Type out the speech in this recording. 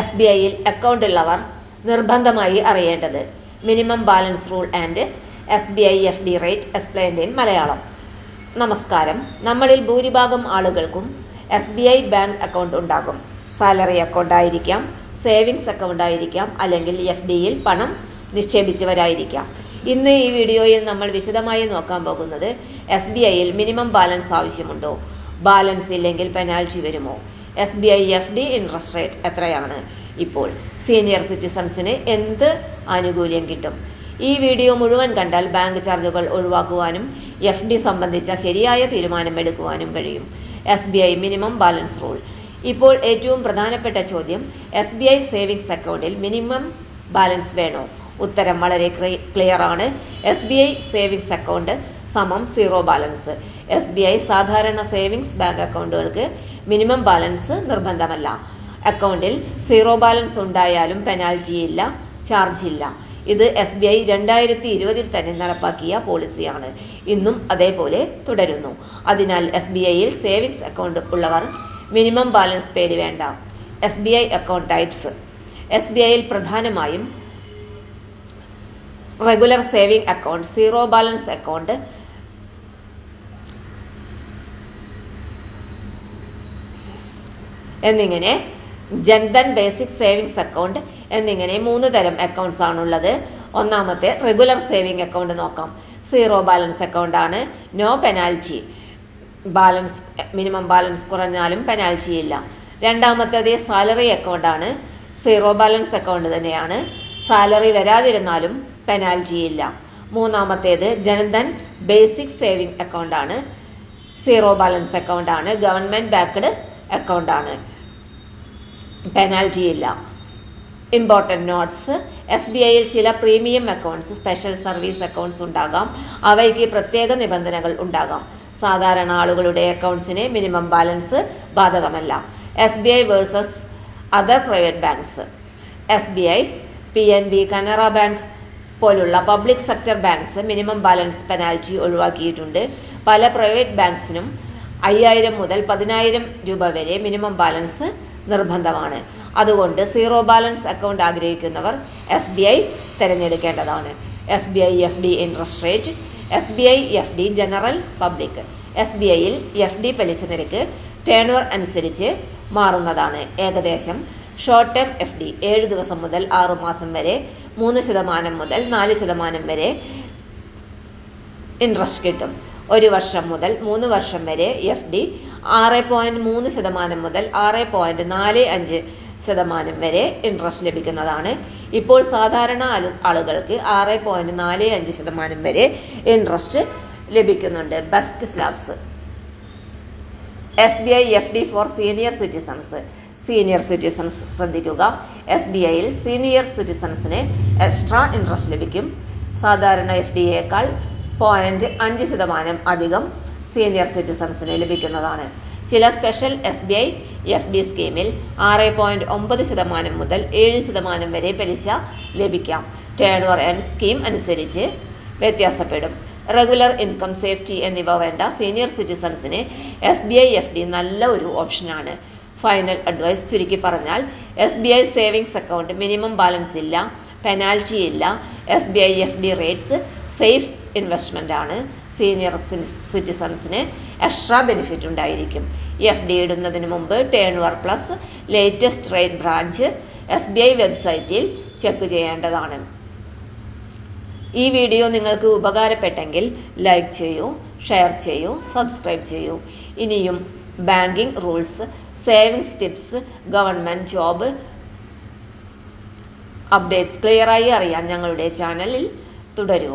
SBIയിൽ account ഉള്ളവർ നിർബന്ധമായി അറിയേണ്ടത്. Minimum balance rule and SBI FD rate explained in Malayalam. നമസ്കാരം. നമ്മളിൽ ഭൂരിഭാഗം ആളുകൾക്കും SBI ബാങ്ക് അക്കൗണ്ട് ഉണ്ടാകും. സാലറി അക്കൗണ്ട് ആയിരിക്കാം, സേവിങ്സ് അക്കൗണ്ട് ആയിരിക്കാം, അല്ലെങ്കിൽ FDയിൽ പണം നിക്ഷേപിച്ചവരായിരിക്കാം. ഇന്ന് ഈ വീഡിയോയിൽ നമ്മൾ വിശദമായി നോക്കാൻ പോകുന്നത് SBIയിൽ മിനിമം ബാലൻസ് ആവശ്യമുണ്ടോ, ബാലൻസ് ഇല്ലെങ്കിൽ പെനാൽറ്റി വരുമോ, SBI FD ഇൻട്രസ്റ്റ് റേറ്റ് എത്രയാണ്, ഇപ്പോൾ സീനിയർ സിറ്റിസൺസിന് എന്ത് ആനുകൂല്യം കിട്ടും. ഈ വീഡിയോ മുഴുവൻ കണ്ടാൽ ബാങ്ക് ചാർജുകൾ ഒഴിവാക്കുവാനും FD സംബന്ധിച്ച ശരിയായ തീരുമാനമെടുക്കുവാനും കഴിയും. SBI minimum balance rule. ഇപ്പോൾ ഏറ്റവും പ്രധാനപ്പെട്ട ചോദ്യം, SBI സേവിങ്സ് അക്കൗണ്ടിൽ മിനിമം ബാലൻസ് വേണോ? ഉത്തരം വളരെ ക്ലിയർ ആണ്. SBI സേവിങ്സ് അക്കൗണ്ട് സമം 0 ബാലൻസ്. SBI സാധാരണ സേവിങ്സ് ബാങ്ക് അക്കൗണ്ടുകൾക്ക് മിനിമം ബാലൻസ് നിർബന്ധമല്ല. അക്കൗണ്ടിൽ 0 ബാലൻസ് ഉണ്ടായാലും പെനാൽറ്റി ഇല്ല, ചാർജ് ഇല്ല. ഇത് SBI 2020 തന്നെ നടപ്പാക്കിയ പോളിസിയാണ്. ഇന്നും അതേപോലെ തുടരുന്നു. അതിനാൽ SBIയിൽ സേവിങ്സ് അക്കൗണ്ട് ഉള്ളവർ മിനിമം ബാലൻസ് പേടി വേണ്ട. SBI account types. SBIയിൽ പ്രധാനമായും regular saving account, 0 balance account, എന്നിങ്ങനെ ജൻധൻ ബേസിക് സേവിങ്സ് അക്കൗണ്ട് എന്നിങ്ങനെ 3 തരം അക്കൗണ്ട്സ് ആണുള്ളത്. ഒന്നാമത്തെ റെഗുലർ സേവിംഗ് അക്കൗണ്ട് നോക്കാം. 0 ബാലൻസ് അക്കൗണ്ട് ആണ്. No penalty. Balance minimum balance കുറഞ്ഞാലും പെനാൽറ്റി ഇല്ല. രണ്ടാമത്തേത് സാലറി അക്കൗണ്ട് ആണ്. 0 ബാലൻസ് അക്കൗണ്ട് തന്നെയാണ്. സാലറി വരാതിരുന്നാലും പെനാൽറ്റി ഇല്ല. മൂന്നാമത്തേത് ജൻധൻ ബേസിക് സേവിംഗ് അക്കൗണ്ട് ആണ്. 0 ബാലൻസ് അക്കൗണ്ട് ആണ്. ഗവൺമെന്റ് ബാക്ക്ഡ് അക്കൗണ്ട് ആണ്. പെനാൽറ്റി ഇല്ല. Important notes. SBIയിൽ ചില premium accounts, special service accounts ഉണ്ടാകാം. അവയ്ക്ക് പ്രത്യേക നിബന്ധനകൾ ഉണ്ടാകാം. സാധാരണ ആളുകളുടെ അക്കൗണ്ട്സിന് മിനിമം ബാലൻസ് ബാധകമല്ല. SBI versus other private banks. SBI, PNB, Canara bank പോലുള്ള public sector banks minimum balance penalty ഒഴിവാക്കിയിട്ടുണ്ട്. പല പ്രൈവറ്റ് ബാങ്ക്സിനും 5000 മുതൽ 10000 രൂപ വരെ മിനിമം ബാലൻസ് നിർബന്ധമാണ്. അതുകൊണ്ട് 0 ബാലൻസ് അക്കൗണ്ട് ആഗ്രഹിക്കുന്നവർ SBI തിരഞ്ഞെടുക്കേണ്ടതാണ്. SBI FD interest rate. SBI FD general public. SBIയിൽ FD പലിശ നിരക്ക് ടേൺ ഓവർ അനുസരിച്ച് മാറുന്നതാണ്. ഏകദേശം ഷോർട്ട് ടേം FD 7 ദിവസം മുതൽ 6 മാസം വരെ 3% മുതൽ 4% വരെ ഇൻട്രസ്റ്റ് കിട്ടും. 1 വർഷം മുതൽ 3 വർഷം വരെ FD 6.3% മുതൽ 6.45% വരെ ഇൻട്രസ്റ്റ് ലഭിക്കുന്നതാണ്. ഇപ്പോൾ സാധാരണ ആളുകൾക്ക് 6.45% വരെ ഇൻട്രസ്റ്റ് ലഭിക്കുന്നുണ്ട്. Best slabs. SBI FD for senior citizens. Senior citizens ശ്രദ്ധിക്കുക. SBIയിൽ സീനിയർ സിറ്റിസൺസിന് എക്സ്ട്രാ ഇൻട്രസ്റ്റ് ലഭിക്കും. സാധാരണ FDയേക്കാൾ 0.5% അധികം സീനിയർ സിറ്റിസൺസിന് ലഭിക്കുന്നതാണ്. ചില സ്പെഷ്യൽ SBI FD സ്കീമിൽ 6.9% മുതൽ 7% വരെ പലിശ ലഭിക്കാം. ടേൺ ഓവർ ആൻഡ് സ്കീം അനുസരിച്ച് വ്യത്യാസപ്പെടും. റെഗുലർ ഇൻകം, സേഫ്റ്റി എന്നിവ വേണ്ട സീനിയർ സിറ്റിസൺസിന് SBI FD നല്ല ഒരു ഓപ്ഷനാണ്. ഫൈനൽ അഡ്വൈസ് ചുരുക്കി പറഞ്ഞാൽ, SBI savings account minimum balance ഇല്ല, പെനാൽറ്റി ഇല്ല. SBI FD rates safe investment ആണ്. സീനിയർ സിറ്റിസൺസിന് എക്സ്ട്രാ ബെനിഫിറ്റ് ഉണ്ടായിരിക്കും. FD ഇടുന്നതിന് മുമ്പ് turn over plus latest rate branch SBI വെബ്സൈറ്റിൽ ചെക്ക് ചെയ്യേണ്ടതാണ്. ഈ വീഡിയോ നിങ്ങൾക്ക് ഉപകാരപ്പെട്ടെങ്കിൽ ലൈക്ക് ചെയ്യൂ, ഷെയർ ചെയ്യൂ, സബ്സ്ക്രൈബ് ചെയ്യൂ. ഇനിയും banking rules, savings tips, government job updates ക്ലിയറായി അറിയാൻ ഞങ്ങളുടെ ചാനലിൽ തുടരൂ.